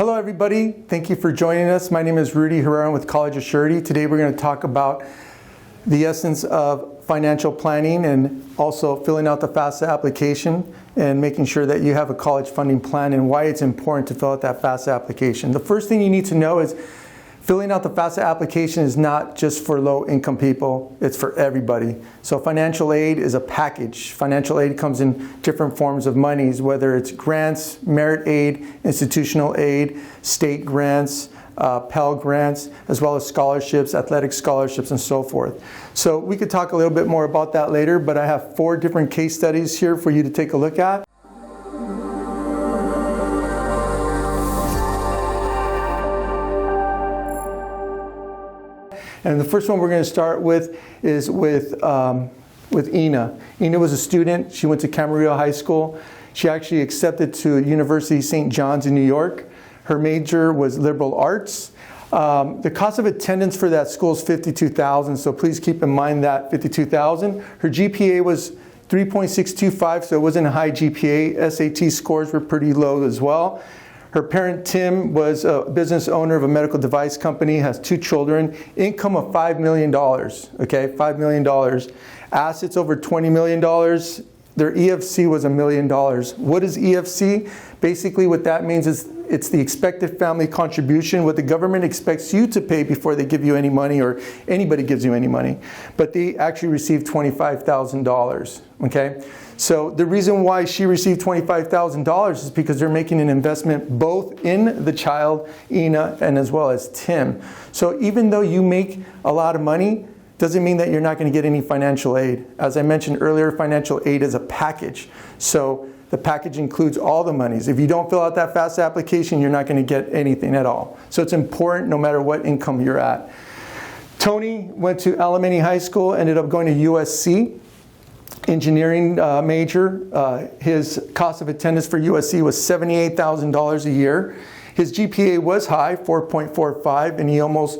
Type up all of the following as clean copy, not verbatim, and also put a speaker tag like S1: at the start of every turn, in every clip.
S1: Hello everybody, thank you for joining us. My name is Rudy Herrera with College of Surety. Today we're going to talk about the essence of financial planning and also filling out the FAFSA application and making sure that you have a college funding plan and why it's important to fill out that FAFSA application. The first thing you need to know is filling out the FAFSA application is not just for low-income people, it's for everybody. So financial aid is a package. Financial aid comes in different forms of monies, whether it's grants, merit aid, institutional aid, state grants, Pell grants, as well as scholarships, athletic scholarships, and so forth. So we could talk a little bit more about that later, but I have 4 different case studies here for you to take a look at. And the first one we're going to start with is with Ina. Ina was a student. She went to Camarillo High School. She actually accepted to University St. John's in New York. Her major was liberal arts. The cost of attendance for that school is $52,000, so please keep in mind that $52,000. Her GPA was 3.625, so it wasn't a high GPA. SAT scores were pretty low as well. Her parent, Tim, was a business owner of a medical device company, has 2 children, income of $5 million, okay, $5 million. Assets over $20 million. Their EFC was $1 million. What is EFC? Basically what that means is it's the expected family contribution, what the government expects you to pay before they give you any money or anybody gives you any money. But they actually received $25,000, okay? So the reason why she received $25,000 is because they're making an investment both in the child, Ina, and as well as Tim. So even though you make a lot of money, doesn't mean that you're not going to get any financial aid. As I mentioned earlier, financial aid is a package. So the package includes all the monies. If you don't fill out that FAFSA application, you're not going to get anything at all. So it's important no matter what income you're at. Tony went to Alemany High School, ended up going to USC. Engineering major. His cost of attendance for USC was $78,000 a year. His GPA was high, 4.45, and he almost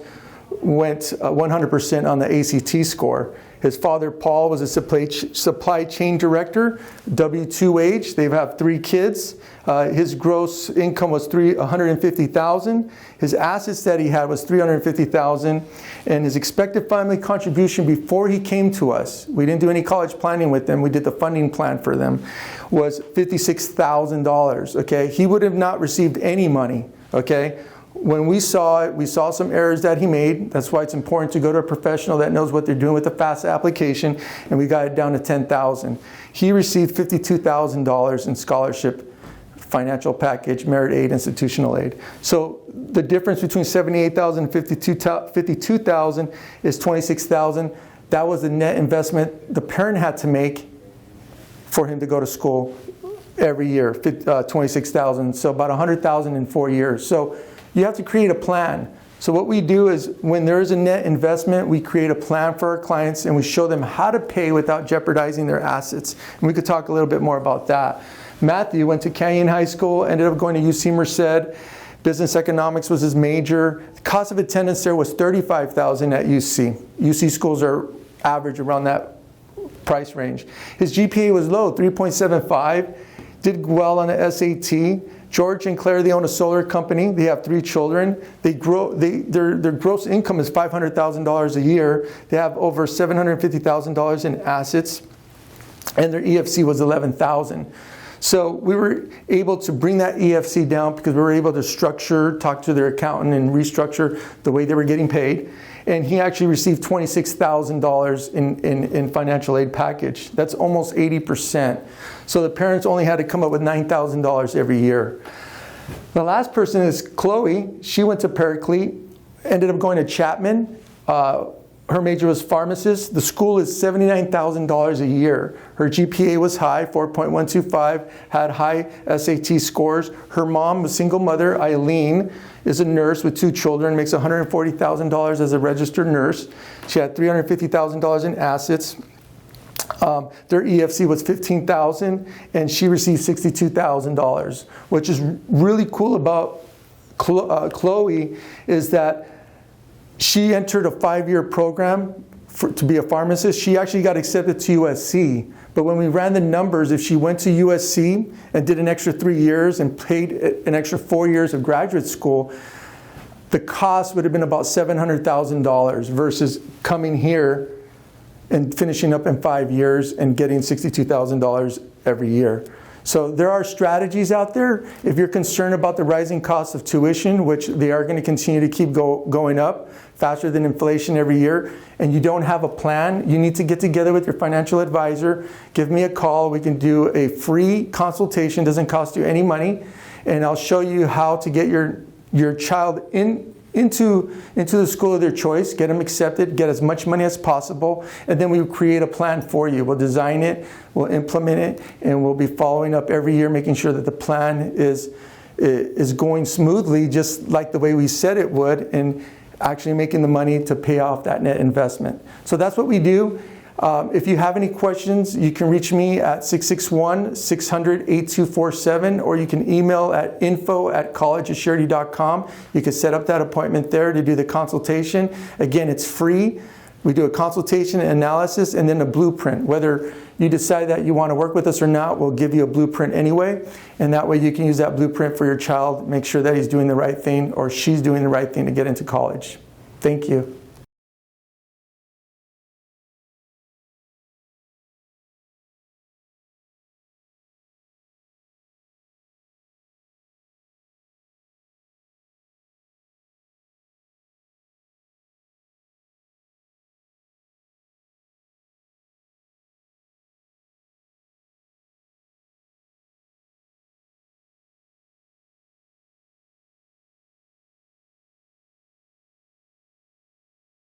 S1: went 100% on the ACT score. His father, Paul, was a supply chain director, W-2 wage. They have 3 kids. His gross income was $150,000. His assets that he had was $350,000. And his expected family contribution before he came to us, we didn't do any college planning with them, we did the funding plan for them, was $56,000, okay? He would have not received any money, okay? When we saw it, we saw some errors that he made. That's why it's important to go to a professional that knows what they're doing with the FAFSA application, and we got it down to $10,000. He received $52,000 in scholarship, financial package, merit aid, institutional aid. So the difference between $78,000 and $52,000 is $26,000. That was the net investment the parent had to make for him to go to school every year, $26,000. So about $100,000 in 4 years. So you have to create a plan. So what we do is when there is a net investment, we create a plan for our clients and we show them how to pay without jeopardizing their assets. And we could talk a little bit more about that. Matthew went to Canyon High School, ended up going to UC Merced. Business economics was his major. The cost of attendance there was $35,000 at UC. UC schools are average around that price range. His GPA was low, 3.75. Did well on the SAT. George and Claire, they own a solar company. They have 3 children. Their gross income is $500,000 a year. They have over $750,000 in assets, and their EFC was $11,000. So we were able to bring that EFC down because we were able to talk to their accountant and restructure the way they were getting paid. And he actually received $26,000 in financial aid package. That's almost 80%. So the parents only had to come up with $9,000 every year. The last person is Chloe. She went to Paraclete, ended up going to Chapman. Her major was pharmacist. The school is $79,000 a year. Her GPA was high, 4.125, had high SAT scores. Her mom, a single mother, Eileen, is a nurse with 2 children, makes $140,000 as a registered nurse. She had $350,000 in assets. Their EFC was $15,000, and she received $62,000. Which is really cool about Chloe is that she entered a 5-year program to be a pharmacist. She actually got accepted to USC. But when we ran the numbers, if she went to USC and did an extra 3 years and paid an extra 4 years of graduate school, the cost would have been about $700,000 versus coming here and finishing up in 5 years and getting $62,000 every year. So there are strategies out there. If you're concerned about the rising cost of tuition, which they are going to continue to keep going up faster than inflation every year, and you don't have a plan, you need to get together with your financial advisor. Give me a call. We can do a free consultation. Doesn't cost you any money. And I'll show you how to get your child into the school of their choice, get them accepted, get as much money as possible, and then we create a plan for you. We'll design it, we'll implement it, and we'll be following up every year, making sure that the plan is going smoothly, just like the way we said it would, and actually making the money to pay off that net investment. So that's what we do. If you have any questions, you can reach me at 661-600-8247, or you can email at info@collegeofsurety.com. You can set up that appointment there to do the consultation. Again, it's free. We do a consultation, analysis, and then a blueprint. Whether you decide that you want to work with us or not, we'll give you a blueprint anyway. And that way you can use that blueprint for your child, make sure that he's doing the right thing or she's doing the right thing to get into college. Thank you.